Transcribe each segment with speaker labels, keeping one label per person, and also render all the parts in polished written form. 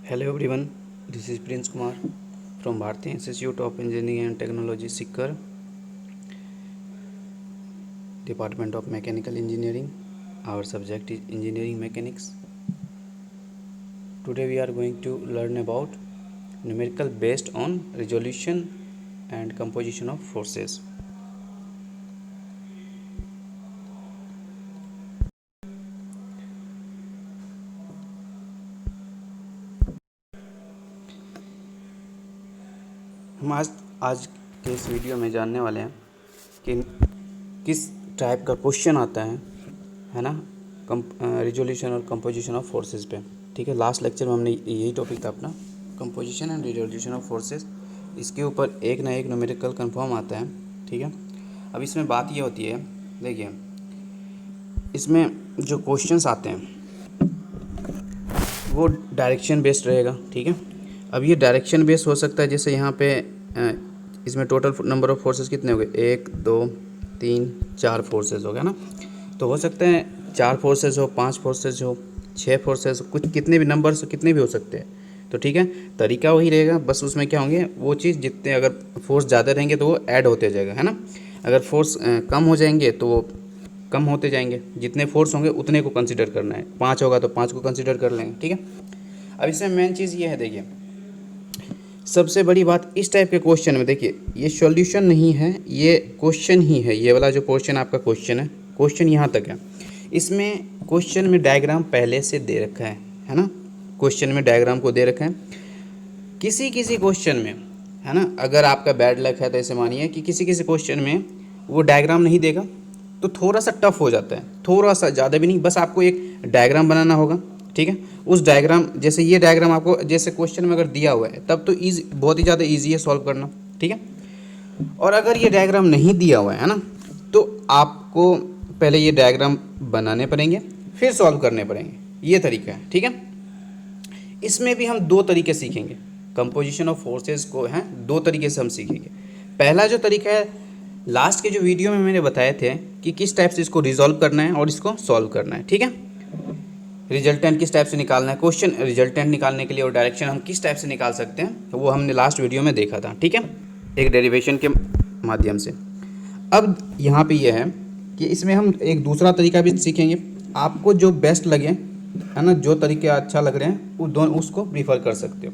Speaker 1: Hello everyone, this is Prince Kumar from Bharati Institute of Engineering and Technology, Sikar, Department of Mechanical Engineering. Our subject is Engineering Mechanics. Today we are going to learn about numerical based on resolution and composition of forces. हम आज के इस video में जानने वाले हैं कि किस टाइप का क्वेश्चन आता है ना, रिजोल्यूशन और कंपोजिशन ऑफ फोर्सेस पे। ठीक है, लास्ट लेक्चर में हमने यही टॉपिक था अपना, composition and resolution of forces. इसके ऊपर एक ना एक न्यूमेरिकल कंफर्म आता है। ठीक है, अब इसमें बात ये होती है, देखिए इसमें जो क्वेश्चंस आते हैं वो डायरेक्शन बेस्ड रहेगा। ठीक है, अब ये डायरेक्शन बेस्ड हो सकता है, जैसे यहाँ पे इसमें टोटल नंबर ऑफ फोर्सेस कितने हो गए, 1 2 3 4 फोर्सेस हो गया ना। तो हो सकते हैं 4 फोर्सेस हो, 5 फोर्सेस हो, 6 फोर्सेस हो, कुछ कितने भी नंबर्स कितने भी हो सकते हैं। तो ठीक है, तरीका वही रहेगा, बस उसमें क्या होंगे वो चीज़, जितने अगर फोर्स ज़्यादा रहेंगे तो वो ऐड होते जाएगा, है ना। अगर फोर्स कम हो जाएंगे तो वो कम होते जाएंगे, जितने फोर्स होंगे उतने को कंसिडर करना है। 5 होगा तो 5 को कंसिडर कर लेंगे। ठीक है, अब इसमें मेन चीज़ ये है, देखिए सबसे बड़ी बात इस टाइप के क्वेश्चन में, देखिए ये सॉल्यूशन नहीं है, ये क्वेश्चन ही है। ये वाला जो क्वेश्चन आपका क्वेश्चन है, क्वेश्चन यहाँ तक है। इसमें क्वेश्चन में डायग्राम पहले से दे रखा है ना। क्वेश्चन में डायग्राम को दे रखा है। किसी किसी क्वेश्चन में, है ना, अगर आपका बैड लक है तो ऐसे मानिए कि किसी किसी क्वेश्चन में वो डायग्राम नहीं देगा तो थोड़ा सा टफ हो जाता है, थोड़ा सा, ज़्यादा भी नहीं, बस आपको एक डायग्राम बनाना होगा। ठीक है, उस डायग्राम, जैसे ये डायग्राम आपको जैसे क्वेश्चन में अगर दिया हुआ है तब तो ईजी, बहुत ही ज़्यादा ईजी है सॉल्व करना। ठीक है, और अगर ये डायग्राम नहीं दिया हुआ है ना, तो आपको पहले ये डायग्राम बनाने पड़ेंगे, फिर सॉल्व करने पड़ेंगे। ये तरीका है। ठीक है, इसमें भी हम दो तरीके सीखेंगे। कंपोजिशन ऑफ फोर्सेस को हैं दो तरीके से हम सीखेंगे। पहला जो तरीका है, लास्ट के जो वीडियो में मैंने बताए थे कि किस टाइप से इसको रिजॉल्व करना है और इसको सॉल्व करना है। ठीक है, रिजल्टेंट किस टाइप से निकालना है, क्वेश्चन रिजल्टेंट निकालने के लिए और डायरेक्शन हम किस टाइप से निकाल सकते हैं, वो हमने लास्ट वीडियो में देखा था। ठीक है, एक डेरिवेशन के माध्यम से। अब यहाँ पे ये है कि इसमें हम एक दूसरा तरीका भी सीखेंगे। आपको जो बेस्ट लगे, है ना, जो तरीके अच्छा लग रहे हैं वो दोनों उसको प्रीफर कर सकते हो।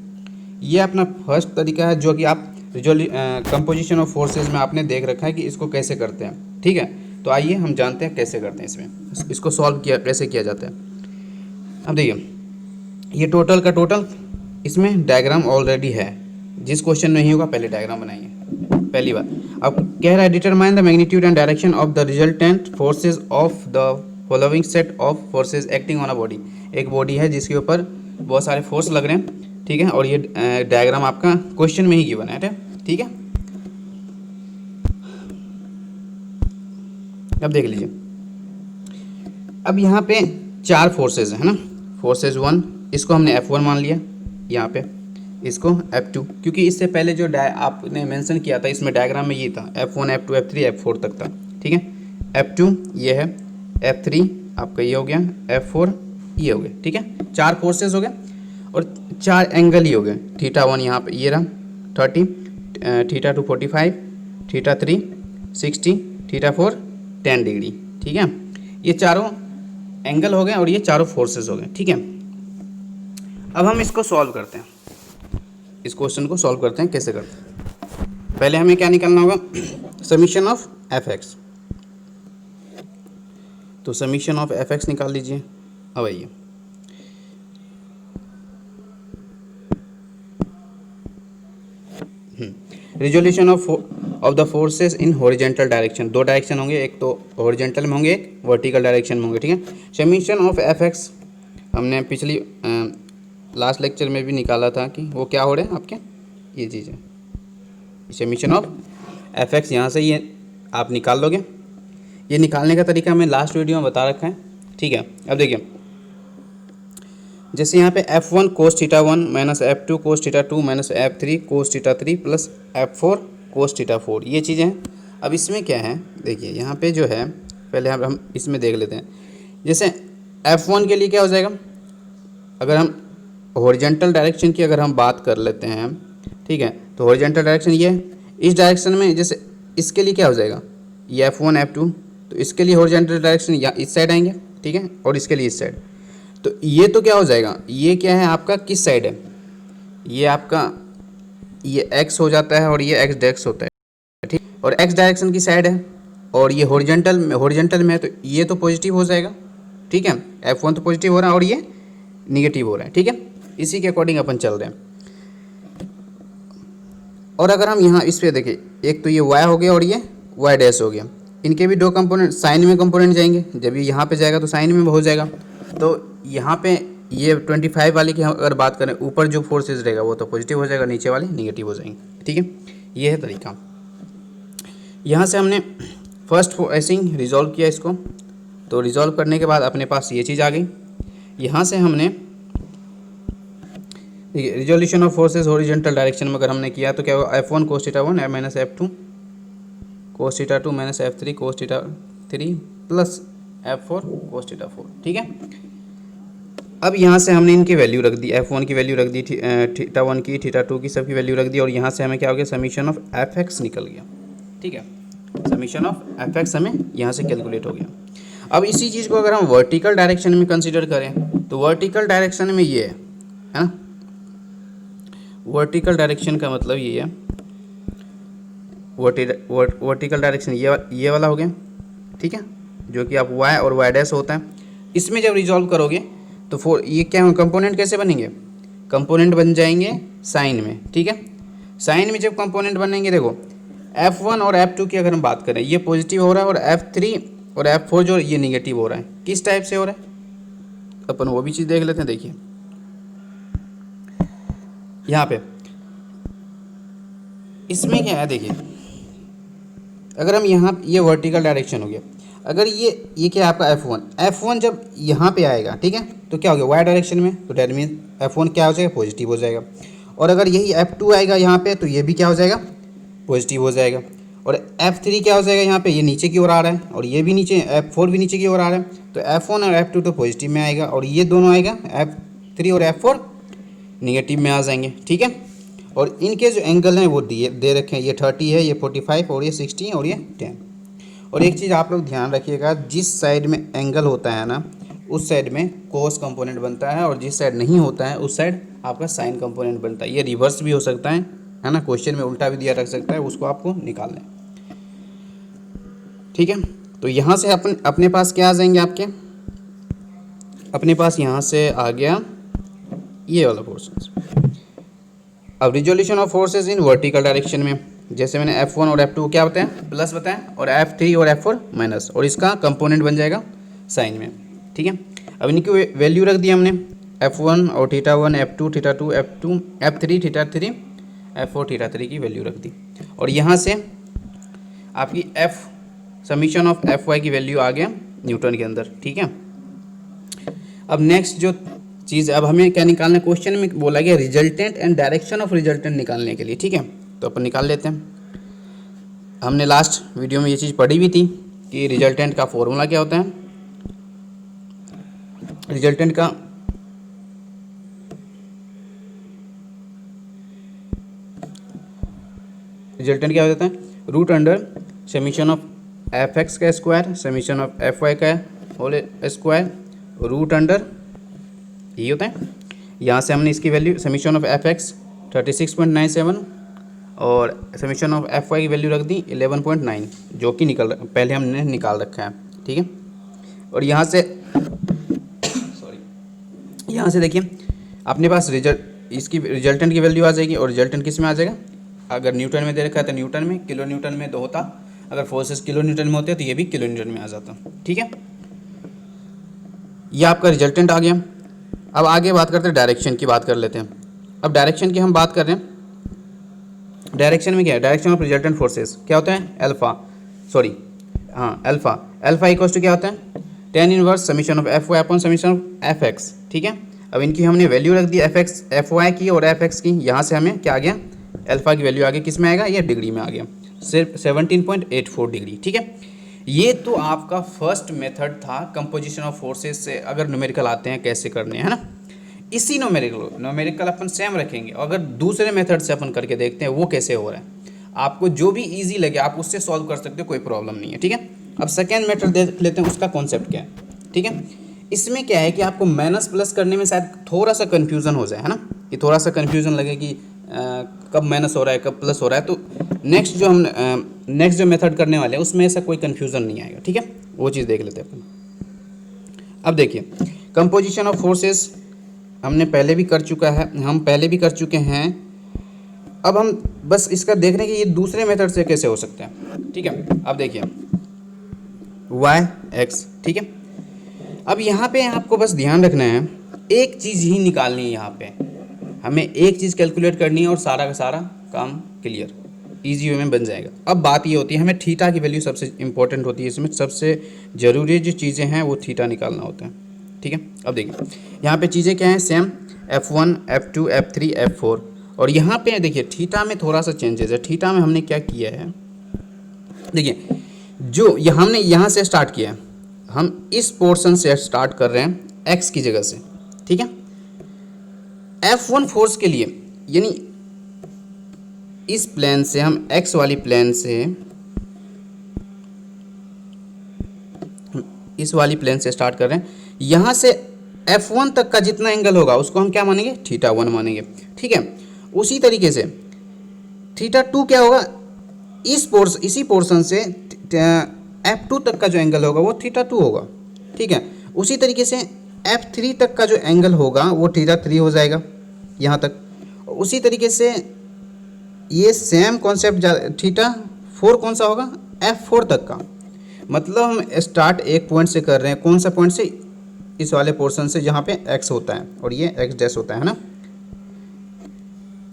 Speaker 1: ये अपना फर्स्ट तरीका है जो कि आप कंपोजिशन ऑफ फोर्सेस में आपने देख रखा है कि इसको कैसे करते हैं। ठीक है, तो आइए हम जानते हैं कैसे करते हैं, इसमें इसको सॉल्व किया कैसे किया जाता है। अब देखिए ये टोटल का टोटल, इसमें डायग्राम ऑलरेडी है। जिस क्वेश्चन नहीं होगा पहले डायग्राम बनाएंगे। पहली बात, अब कह रहा है determine the magnitude and direction of the resultant forces of the following set of forces acting on a body. एक बॉडी है जिसके ऊपर बहुत सारे फोर्स लग रहे हैं। ठीक है, और ये डायग्राम आपका क्वेश्चन में ही गिवन है। ठीक है, अब देख लीजिए, अब यहाँ पे 4 फोर्सेज है ना। फोर्सेज 1, इसको हमने F1 मान लिया, यहाँ पे इसको F2, क्योंकि इससे पहले जो आपने मेंशन किया था इसमें डायग्राम में ये था, F1 F2 F3 F4 तक था। ठीक है, F2 ये है, F3 आपका ये हो गया, F4 ये हो गया। ठीक है, 4 फोर्सेज हो गए और 4 एंगल ही हो गए। θ1 यहाँ पे ये रहा 30, θ2 45, θ3 60, θ4 10 डिग्री। ठीक है, ये चारों एंगल हो गए और ये चारों फोर्सेस हो गए। ठीक है, अब हम इसको सॉल्व करते हैं, इस क्वेश्चन को सॉल्व करते हैं। कैसे करते हैं, पहले हमें क्या निकालना होगा, समीशन ऑफ Fx। तो समीशन ऑफ Fx निकाल लीजिए। अब आइए, resolution of the forces in horizontal direction. 2 direction होंगे, एक तो हॉरिजेंटल में होंगे, एक वर्टिकल डायरेक्शन में होंगे। ठीक है, समीशन ऑफ Fx हमने पिछली लास्ट लेक्चर में भी निकाला था कि वो क्या हो रहे हैं आपके, ये चीज़ है समीशन ऑफ Fx। यहाँ से ये आप निकाल लोगे। ये निकालने का तरीका मैं लास्ट वीडियो में बता रखा है। ठीक है, अब देखिए, जैसे यहाँ पे F1 cos θ1 minus F2 cos θ2 minus F3 cos θ3 plus F4 cos θ4, ये चीज़ें हैं। अब इसमें क्या है, देखिए यहाँ पे जो है, पहले हम इसमें देख लेते हैं। जैसे F1 के लिए क्या हो जाएगा, अगर हम हॉरिजॉन्टल डायरेक्शन की अगर हम बात कर लेते हैं, ठीक है, तो हॉरिजॉन्टल डायरेक्शन ये है, इस डायरेक्शन में जैसे इसके लिए क्या हो जाएगा, ये F1 F2, तो इसके लिए हॉरिजॉन्टल डायरेक्शन या इस साइड आएंगे, ठीक है, और इसके लिए इस साइड। तो ये तो क्या हो जाएगा, ये क्या है आपका, किस साइड है, ये आपका ये x हो जाता है और ये x डेक्स होता है, ठीक, और x डायरेक्शन की साइड है और ये हॉरिजॉन्टल में है, तो ये तो पॉजिटिव हो जाएगा, ठीक है, F1 तो पॉजिटिव हो रहा है और ये निगेटिव हो रहा है, ठीक है, इसी के अकॉर्डिंग अपन चल रहे हैं। और अगर हम यहाँ इस पे देखें, एक तो ये y हो गया और ये y डैश हो गया, इनके भी दो कंपोनेंट साइन में कंपोनेंट जाएंगे, जब ये यहाँ पे जाएगा तो साइन में हो जाएगा। तो यहाँ पे ये 25 वाली की हम अगर बात करें, ऊपर जो फोर्सेज रहेगा वो तो पॉजिटिव हो जाएगा, नीचे वाले निगेटिव हो जाएंगे, ठीक है, ये है तरीका। यहाँ से हमने फर्स्ट ऐसे ही रिजॉल्व किया इसको, तो रिजॉल्व करने के बाद अपने पास ये चीज़ आ गई। यहाँ से हमने देखिए resolution of forces horizontal direction में अगर हमने किया तो क्या होगा, F1 cos theta 1 minus F2 cos theta 2 minus F3 cos theta 3 plus F4 cos theta 4, ठीक है। अब यहाँ से हमने इनकी वैल्यू रख दी, F1 की वैल्यू रख दी, थीटा 1 की, थीटा 2 की, सब की वैल्यू रख दी, और यहाँ से हमें क्या हो गया, समीशन ऑफ Fx निकल गया, ठीक है, समीशन ऑफ Fx हमें यहाँ से कैलकुलेट हो गया। अब इसी चीज़ को अगर हम वर्टिकल डायरेक्शन में कंसिडर करें तो वर्टिकल डायरेक्शन में ये है ना, वर्टिकल डायरेक्शन का मतलब ये है, वर्टिकल डायरेक्शन ये वाला हो गया, ठीक है, जो कि आप y और y डैश होता है। इसमें जब रिजॉल्व करोगे तो ये क्या हो, कंपोनेंट कैसे बनेंगे, कंपोनेंट बन जाएंगे साइन में, ठीक है। साइन में जब कंपोनेंट बनेंगे, देखो F1 और F2 की अगर हम बात करें, ये पॉजिटिव हो रहा है और F3 और F4 जो ये निगेटिव हो रहा है, किस टाइप से हो रहा है अपन वो भी चीज़ देख लेते हैं। देखिए यहाँ पे इसमें क्या है, देखिए अगर हम यहाँ, ये वर्टिकल डायरेक्शन हो गया, अगर ये क्या है आपका F1 जब यहाँ पे आएगा, ठीक है, तो क्या हो गया, y डायरेक्शन में, तो डेट मीन F1 क्या हो जाएगा, पॉजिटिव हो जाएगा। और अगर यही F2 आएगा यहाँ पे, तो ये भी क्या हो जाएगा, पॉजिटिव हो जाएगा। और F3 क्या हो जाएगा, यहाँ पे ये नीचे की ओर आ रहा है और ये भी नीचे, F4 भी नीचे की ओर आ रहा है, तो F1 और F2 तो पॉजिटिव में आएगा और ये दोनों आएगा F3 और F4 निगेटिव में आ जाएंगे, ठीक है। और इनके जो एंगल हैं वो दे रखे हैं, ये 30 है, ये 45 और ये 60 और ये 10। और एक चीज़ आप लोग ध्यान रखिएगा, जिस साइड में एंगल होता है ना, उस साइड में कोस कंपोनेंट बनता है, और जिस साइड नहीं होता है उस साइड आपका साइन कंपोनेंट बनता है। ये रिवर्स भी हो सकता है ना, क्वेश्चन में उल्टा भी दिया रख सकता है, उसको आपको निकालना है, ठीक है। तो यहाँ से अपने पास क्या आ जाएंगे आपके, अपने पास यहाँ से आ गया ये वाला फोर्सेस। अब resolution of forces in vertical direction में, जैसे मैंने F1 और F2 क्या बताया, प्लस बताया, और F3 और F4 माइनस, और इसका कंपोनेंट बन जाएगा साइन में, ठीक है। अब इनकी वैल्यू रख दी हमने, F1 और theta 1, F2 theta 2, F3 theta 3, F4 theta 3 की वैल्यू रख दी। और यहाँ से आपकी समीशन ऑफ Fy की वैल्यू आ गया न्यूटन के अंदर, ठीक है। अब नेक्स्ट जो चीज़, अब हमें क्या निकालना है, क्वेश्चन में बोला गया resultant and direction of resultant निकालने के लिए, ठीक है। तो अपन निकाल लेते हैं। हमने लास्ट वीडियो में ये चीज़ पढ़ी भी थी कि रिजल्टेंट का फॉर्मूला क्या होता है, रिजल्टेंट क्या हो जाता है, root under summation of Fx का स्क्वायर, समीशन ऑफ Fy का होल स्क्वायर, रूट अंडर, ये होता है। यहाँ से हमने इसकी वैल्यू समीशन ऑफ Fx 36.97 और समीशन ऑफ Fy की वैल्यू रख दी 11.9, जो कि पहले हमने निकाल रखा है, ठीक है। और यहाँ से यहाँ से देखिए अपने पास इसकी रिजल्टेंट की वैल्यू आ जाएगी, और रिजल्टेंट किस में आ जाएगा, अगर न्यूटन में दे रखा है तो न्यूटन में, किलो न्यूटन में तो होता, अगर फोर्सेस किलो न्यूटन में होते तो ये भी किलो न्यूटन में आ जाता, ठीक है। ये आपका रिजल्टेंट आ गया। अब आगे बात करते हैं, डायरेक्शन की बात कर लेते हैं। अब डायरेक्शन की हम बात कर रहे हैं, डायरेक्शन में क्या है, डायरेक्शन ऑफ रिजल्टेंट फोर्सेस क्या होता है, अल्फा इक्वल्स टू क्या होता है, tan inverse summation of Fy upon summation of Fx, ठीक है। अब इनकी हमने वैल्यू रख दी Fy की और Fx की, यहाँ से हमें क्या आ गया, अल्फा की वैल्यू आ गई, किस में आएगा, ये डिग्री में आ गया, सिर्फ 17.84 डिग्री, ठीक है। ये तो आपका फर्स्ट मेथड था कंपोजिशन ऑफ फोर्सेस से अगर न्यूमेरिकल आते हैं कैसे करने हैं, है ना। इसी न्यूमेरिकल अपन सेम रखेंगे। अगर दूसरे मेथड से अपन करके देखते हैं वो कैसे हो रहा है, आपको जो भी इजी लगे आप उससे सॉल्व कर सकते हो, कोई प्रॉब्लम नहीं है, ठीक है। अब सेकेंड मेथड देख लेते हैं, उसका कॉन्सेप्ट क्या है, ठीक है। इसमें क्या है कि आपको माइनस प्लस करने में शायद थोड़ा सा कन्फ्यूज़न हो जाए, है ना, कि थोड़ा सा कन्फ्यूज़न लगे कि कब माइनस हो रहा है कब प्लस हो रहा है। तो नेक्स्ट जो मेथड करने वाले हैं उसमें ऐसा कोई कन्फ्यूज़न नहीं आएगा, ठीक है। वो चीज़ देख लेते हैं अपन। अब देखिए कंपोजिशन ऑफ फोर्सेस हम पहले भी कर चुके हैं। अब हम बस इसका देख रहे हैं कि ये दूसरे मेथड से कैसे हो सकते हैं, ठीक है। अब देखिए y x, ठीक है। अब यहाँ पे आपको बस ध्यान रखना है, एक चीज़ ही निकालनी है, यहाँ पे हमें एक चीज़ कैलकुलेट करनी है और सारा का सारा काम क्लियर इजी वे में बन जाएगा। अब बात ये होती है हमें थीटा की वैल्यू सबसे इंपॉर्टेंट होती है, इसमें सबसे ज़रूरी जो चीज़ें हैं वो थीटा निकालना होता है, ठीक है। अब देखिए यहाँ पे चीज़ें क्या हैं, same F1 F2 F3 F4। और यहाँ पे देखिए थीटा में थोड़ा सा चेंजेस है। थीटा में हमने क्या किया है, देखिए जो हमने यहाँ से स्टार्ट किया है, हम इस पोर्शन से स्टार्ट कर रहे हैं x की जगह से, ठीक है। F1 फोर्स के लिए यानी इस प्लेन से हम x वाली प्लेन से इस वाली प्लेन से स्टार्ट कर रहे हैं। यहाँ से F1 तक का जितना एंगल होगा उसको हम क्या मानेंगे, θ1 मानेंगे, ठीक है। उसी तरीके से θ2 क्या होगा, इसी पोर्शन से F2 तक का जो एंगल होगा वो θ2 होगा, ठीक है। उसी तरीके से F3 तक का जो एंगल होगा वो θ3 हो जाएगा यहाँ तक। उसी तरीके से ये सेम कॉन्सेप्ट θ4 कौन सा होगा, F4 तक का। मतलब हम स्टार्ट एक पॉइंट से कर रहे हैं, कौन सा पॉइंट से, इस वाले पोर्शन से जहाँ पे x होता है और ये x डैश होता है ना।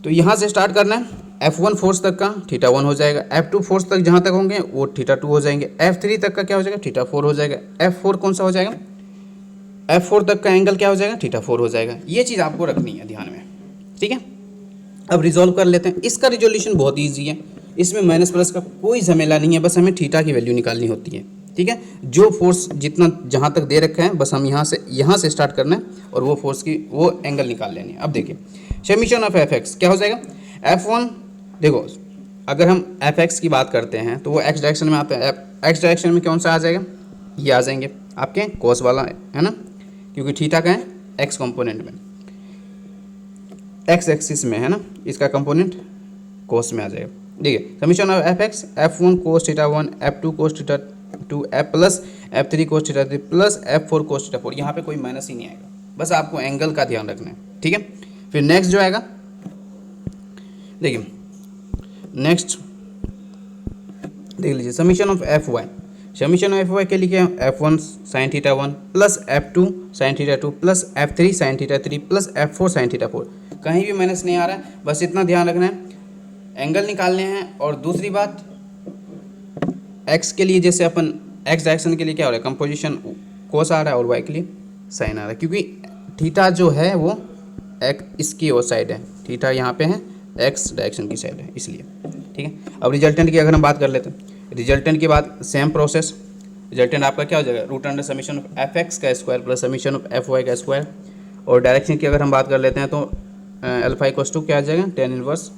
Speaker 1: तो यहाँ से स्टार्ट करना है, F1 फोर्स तक का θ1 हो जाएगा, F2 फोर्स तक जहाँ तक होंगे वो θ2 हो जाएंगे, F3 तक का क्या हो जाएगा, θ4 हो जाएगा, F4 कौन सा हो जाएगा, F4 तक का एंगल क्या हो जाएगा, θ4 हो जाएगा। ये चीज़ आपको रखनी है ध्यान में, ठीक है। अब रिजॉल्व कर लेते हैं। इसका रिजोल्यूशन बहुत ईजी है, इसमें माइनस प्लस का कोई झमेला नहीं है, बस हमें थीटा की वैल्यू निकालनी होती है, ठीक है। जो फोर्स जितना जहाँ तक दे रखा है बस हम यहाँ से स्टार्ट करना है और वो फोर्स की वो एंगल निकाल लेनी है। अब देखिए समीशन ऑफ एफ एक्स क्या हो जाएगा, F1 देखो अगर हम एफ एक्स की बात करते हैं तो वो एक्स डायरेक्शन में आते हैं। एक्स डायरेक्शन में कौन सा आ जाएगा, ये आ जाएंगे आपके कोस वाला, है ना, क्योंकि थीटा का है एक्स कंपोनेंट में, एक्स एक्सिस में, है ना, इसका कंपोनेंट कोस में आ जाएगा। देखिए summation of F X F1 cos θ1 F2 cos θ2 F plus F3 cos θ3 plus F4 cos θ4। यहाँ पे कोई माइनस ही नहीं आएगा, बस आपको एंगल का ध्यान रखना है, ठीक है। फिर नेक्स्ट जो आएगा, देखिए नेक्स्ट देख लीजिए summation of F Y. Summation of F Y के लिए क्या है, F1 sin θ1 plus F2 sin θ2 plus F3 sin θ3 plus F4 sin θ4। कहीं भी माइनस नहीं आ रहा है, बस इतना ध्यान रखना है, एंगल निकालने हैं। और दूसरी बात x के लिए जैसे अपन x डायरेक्शन के लिए क्या हो रहा है, कंपोजिशन कोस आ रहा है और y के लिए साइन आ रहा है, क्योंकि थीटा जो है वो इसकी और साइड है, थीटा यहाँ पे है x डायरेक्शन की साइड है, इसलिए, ठीक है। अब रिजल्टेंट की अगर हम बात कर लेते हैं, रिजल्टेंट के बाद सेम प्रोसेस, रिजल्टेंट आपका क्या हो जाएगा, root under summation of F X का square plus summation of F Y का स्क्वायर। और डायरेक्शन की अगर हम बात कर लेते हैं तो अल्फा इक्वल्स टू क्या आ जाएगा, tan inverse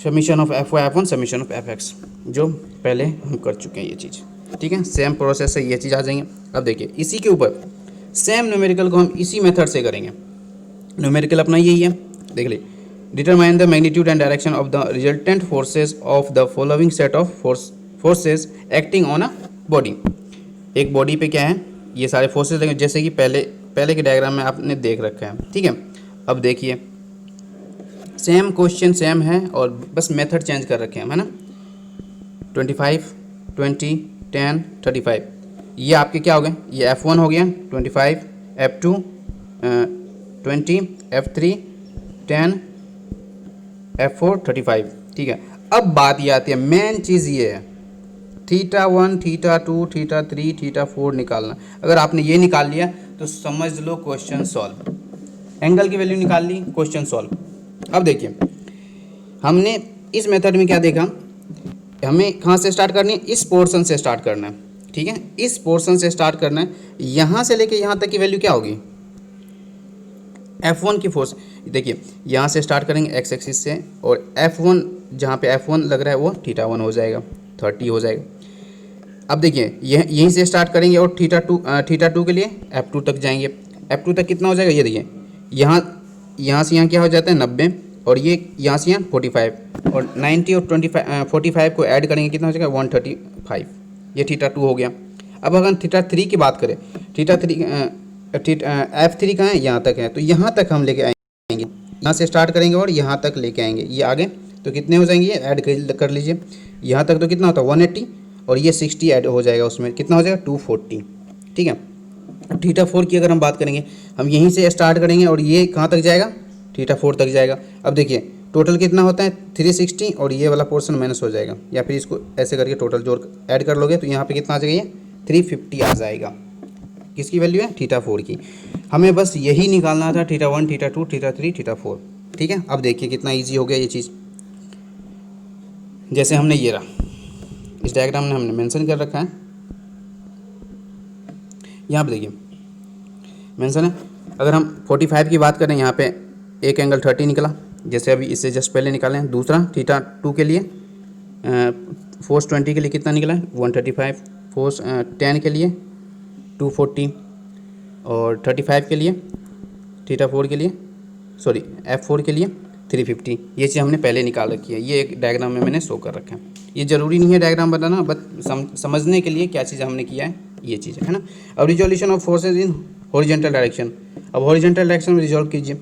Speaker 1: summation of F Y F1 summation of F X, जो पहले हम कर चुके हैं ये चीज़, ठीक है। सेम प्रोसेस से ये चीज़ आ जाएंगे। अब देखिए इसी के ऊपर सेम न्यूमेरिकल को हम इसी मेथड से करेंगे। न्यूमेरिकल अपना यही है, देख लीजिए, determine the magnitude and direction of the resultant forces of the following set of forces acting on a body. एक बॉडी पे क्या है, ये सारे फोर्सेज लेंगे, जैसे कि पहले के डायग्राम में आपने देख रखा है, ठीक है। अब देखिए सेम क्वेश्चन सेम है और बस मेथड चेंज कर रखे हैं, है ना। 25 20 10 35 ये आपके क्या हो गए, ये F1 हो गया 25, F2 20, F3 10, F4 35, ठीक है। अब बात ये आती है, मेन चीज़ ये है θ1 θ2 θ3 θ4 निकालना। अगर आपने ये निकाल लिया तो समझ लो क्वेश्चन सॉल्व, एंगल की वैल्यू निकाल ली, क्वेश्चन सॉल्व। अब देखिए हमने इस मेथड में क्या देखा, हमें कहाँ से स्टार्ट करनी है, इस पोर्शन से स्टार्ट करना है, ठीक है। इस पोर्शन से स्टार्ट करना है, यहाँ से लेके यहाँ तक की वैल्यू क्या होगी, F1 की फोर्स देखिए, यहाँ से स्टार्ट करेंगे एक्स एक्सिस से, और F1 जहाँ पे F1 लग रहा है वो θ1 हो जाएगा, 30 हो जाएगा। अब देखिए यहीं से स्टार्ट करेंगे और θ2 के लिए F2 तक जाएंगे। F2 तक कितना हो जाएगा, ये देखिए यहाँ से यहाँ क्या हो जाता है 90, और ये यहाँ से यहाँ 45, और 90 और 45 को ऐड करेंगे कितना हो जाएगा 135, ये θ2 हो गया। अब अगर θ3 की बात करें, F3 कहाँ है, यहाँ तक है, तो यहाँ तक हम लेके आएंगे, यहाँ से स्टार्ट करेंगे और यहाँ तक लेके आएंगे, ये आगे तो कितने हो जाएंगे, ये ऐड कर लीजिए। यहाँ तक तो कितना होता है 180, और ये 60 ऐड हो जाएगा, उसमें कितना हो जाएगा 240, ठीक है। θ4 की अगर हम बात करेंगे, हम यहीं से स्टार्ट करेंगे और ये कहाँ तक जाएगा, θ4 तक जाएगा। अब देखिए टोटल कितना होता है 360, और ये वाला पोर्शन माइनस हो जाएगा, या फिर इसको ऐसे करके टोटल जोड़ ऐड कर लोगे तो यहाँ पे कितना आ जाएगा, ये 350 आ जाएगा। किसकी वैल्यू है, θ4 की। हमें बस यही निकालना था, θ1 θ2 θ3 θ4, ठीक है। अब देखिए कितना ईजी हो गया ये चीज़। जैसे हमने ये रहा, इस डायग्राम में हमने मेंशन कर रखा है, यहाँ पे देखिए मेंशन है। अगर हम 45 की बात करें, यहाँ पे एक एंगल 30 निकला, जैसे अभी इससे जस्ट पहले निकाले हैं। दूसरा θ2 के लिए फोर्स 20 के लिए कितना निकला है 135, फोर्स 10 के लिए 240, और 35 के लिए θ4 के लिए F4 के लिए 350। ये चीज़ हमने पहले निकाल रखी है, ये एक डायग्राम में मैंने शो कर रखा है। ये ज़रूरी नहीं है डायग्राम बनाना, बस समझने के लिए क्या चीज़ हमने किया है, ये चीज़ है ना। अब resolution of forces in horizontal direction, अब हॉरिजॉन्टल डायरेक्शन में रिजॉल्व कीजिए।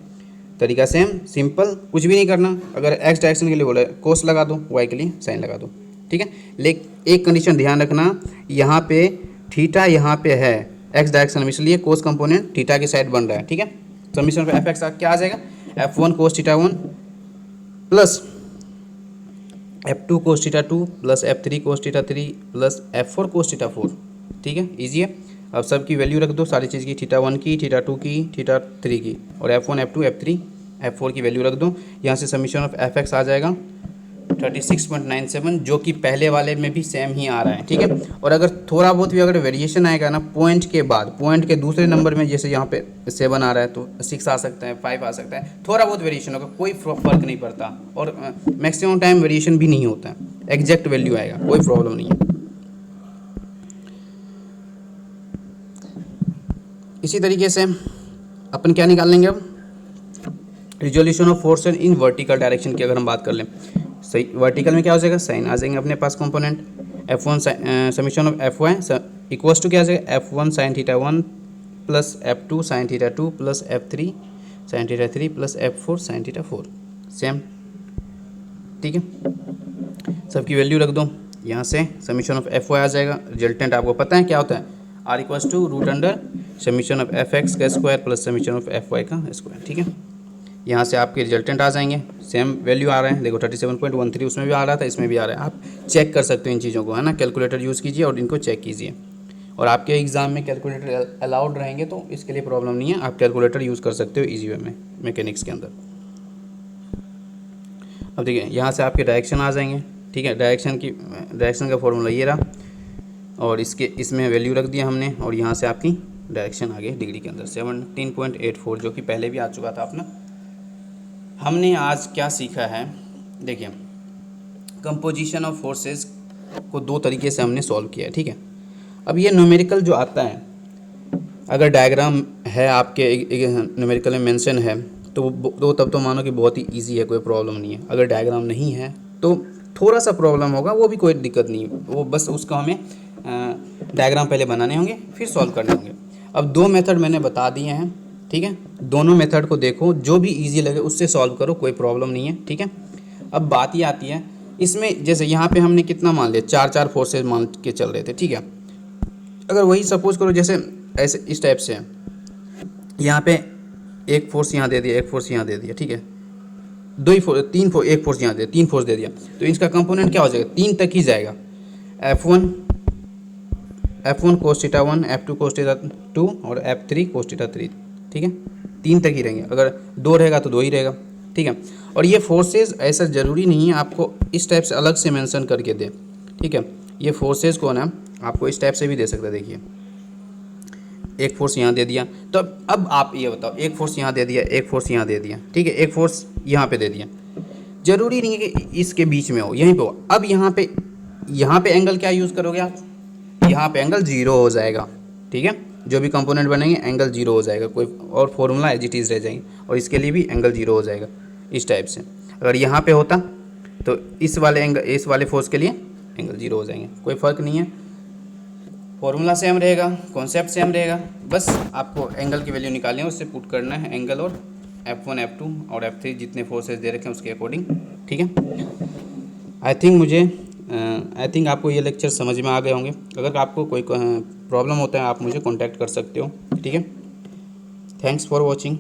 Speaker 1: तरीका सेम सिंपल, कुछ भी नहीं करना। अगर एक्स डायरेक्शन के लिए बोले कोस लगा दो, वाई के लिए साइन लगा दो, ठीक है। लेकिन एक कंडीशन ध्यान रखना, यहाँ पे थीटा यहाँ पे है एक्स डायरेक्शन में, इसलिए कोस कंपोनेंट थीटा की साइड बन रहा है, ठीक है। समीशन ऑफ एफ एक्स क्या आ जाएगा, F1 cos θ1 plus F2 cos θ2 plus F3 cos θ3 plus F4 cos θ4, ठीक है। ईजी है। अब सब की वैल्यू रख दो सारी चीज़ की, θ1 की, θ2 की, θ3 की, और F1 F2 F3 F4 की वैल्यू रख दो। यहाँ से समीशन ऑफ एफ एक्स आ जाएगा 36.97, जो कि पहले वाले में भी सेम ही आ रहा है, ठीक है। और अगर थोड़ा बहुत भी अगर वेरिएशन आएगा ना पॉइंट के बाद, पॉइंट के दूसरे नंबर में, जैसे यहाँ पे 7 आ रहा है तो 6 आ सकता है, 5 आ सकता है, थोड़ा बहुत वेरिएशन होगा, कोई फर्क नहीं पड़ता, और मैक्सिमम टाइम वेरिएशन भी नहीं होता है, एग्जैक्ट वैल्यू आएगा, कोई प्रॉब्लम नहीं है। इसी तरीके से अपन क्या निकाल लेंगे, अब resolution of force in vertical direction की अगर हम बात कर लें, सही वर्टिकल में क्या हो जाएगा, साइन आ जाएंगे अपने पास component. F1 summation of F Y equals to क्या आ जाएगा, F1 sine θ1 plus F2 sine θ2 plus F3 sine θ3 plus F4 sine θ4, same, ठीक है। सबकी वैल्यू रख दो, यहाँ से समीशन ऑफ एफ वाई आ जाएगा। रिजल्टेंट आपको पता है क्या होता है, R equals to root under summation of F X का square plus summation of F Y का स्क्वायर, ठीक है। यहाँ से आपके रिजल्टेंट आ जाएंगे, सेम वैल्यू आ रहे हैं, देखो 37.13 उसमें भी आ रहा था, इसमें भी आ रहा है। आप चेक कर सकते हो इन चीज़ों को, है ना। कैलकुलेटर यूज़ कीजिए और इनको चेक कीजिए, और आपके एग्ज़ाम में कैलकुलेटर अलाउड रहेंगे तो इसके लिए प्रॉब्लम नहीं है, आप कैलकुलेटर यूज़ कर सकते हो ईजी वे में मैकेनिक्स के अंदर। अब देखिए यहाँ से आपके डायरेक्शन आ जाएंगे, ठीक है। डायरेक्शन का फॉर्मूला ये रहा, और इसमें वैल्यू रख दिया हमने, और यहाँ से आपकी डायरेक्शन आ गई डिग्री के अंदर 17.84, जो कि पहले भी आ चुका था अपना। हमने आज क्या सीखा है, देखिए कंपोजिशन ऑफ फोर्सेस को 2 तरीके से हमने सॉल्व किया है, ठीक है। अब ये न्यूमेरिकल जो आता है, अगर डायग्राम है आपके न्यूमेरिकल में मेंशन है तो तब तो मानो कि बहुत ही इजी है, कोई प्रॉब्लम नहीं है। अगर डायग्राम नहीं है तो थोड़ा सा प्रॉब्लम होगा, वो भी कोई दिक्कत नहीं है, वो बस उसका हमें डायग्राम पहले बनाने होंगे फिर सॉल्व करने होंगे। अब 2 मेथड मैंने बता दिए हैं, ठीक है। दोनों मेथड को देखो, जो भी इजी लगे उससे सॉल्व करो, कोई प्रॉब्लम नहीं है, ठीक है। अब बात ये आती है इसमें, जैसे यहाँ पे हमने कितना मान लिया, 4 फोर्सेज मान के चल रहे थे, ठीक है। अगर वही सपोज करो जैसे ऐसे इस टाइप से है, यहाँ पे एक फोर्स यहाँ दे दिया, एक फोर्स यहाँ दे दिया, ठीक है। एक फोर्स यहाँ दे, 3 फोर्स दे दिया, तो इसका कंपोनेंट क्या हो जाएगा, 3 तक ही जाएगा। F1 कोस θ1, F2 कोस θ2 और F3 कोस θ3, ठीक है। 3 तक ही रहेंगे, अगर 2 रहेगा तो 2 ही रहेगा, ठीक है। और ये फोर्सेज ऐसा ज़रूरी नहीं है आपको इस टाइप से अलग से मेंशन करके दे, ठीक है। ये फोर्सेज को ना आपको इस टाइप से भी दे सकता है, देखिए एक फोर्स यहाँ दे दिया, तो अब आप ये बताओ, एक फोर्स यहाँ दे दिया, एक फोर्स यहाँ दे दिया, ठीक है, एक फोर्स यहाँ पे दे दिया, जरूरी नहीं है कि इसके बीच में हो, यहीं पे हो। अब यहाँ पे एंगल क्या यूज़ करोगे आप, यहाँ पे एंगल जीरो हो जाएगा, ठीक है, जो भी कंपोनेंट बनेंगे एंगल जीरो हो जाएगा, कोई और फॉर्मूला एज इट इज़ रह जाएंगे, और इसके लिए भी एंगल जीरो हो जाएगा इस टाइप से। अगर यहाँ पे होता तो इस वाले फोर्स के लिए एंगल जीरो हो जाएंगे, कोई फ़र्क नहीं है, फॉर्मूला सेम रहेगा, कॉन्सेप्ट सेम रहेगा, बस आपको एंगल की वैल्यू निकालनी है, उससे पुट करना है एंगल, और F1 F2 और F3 जितने फोर्सेस दे रखे हैं उसके अकॉर्डिंग, ठीक है। आई थिंक आपको ये लेक्चर समझ में आ गए होंगे। अगर आपको कोई प्रॉब्लम होता है आप मुझे कॉन्टैक्ट कर सकते हो, ठीक है। Thanks for watching.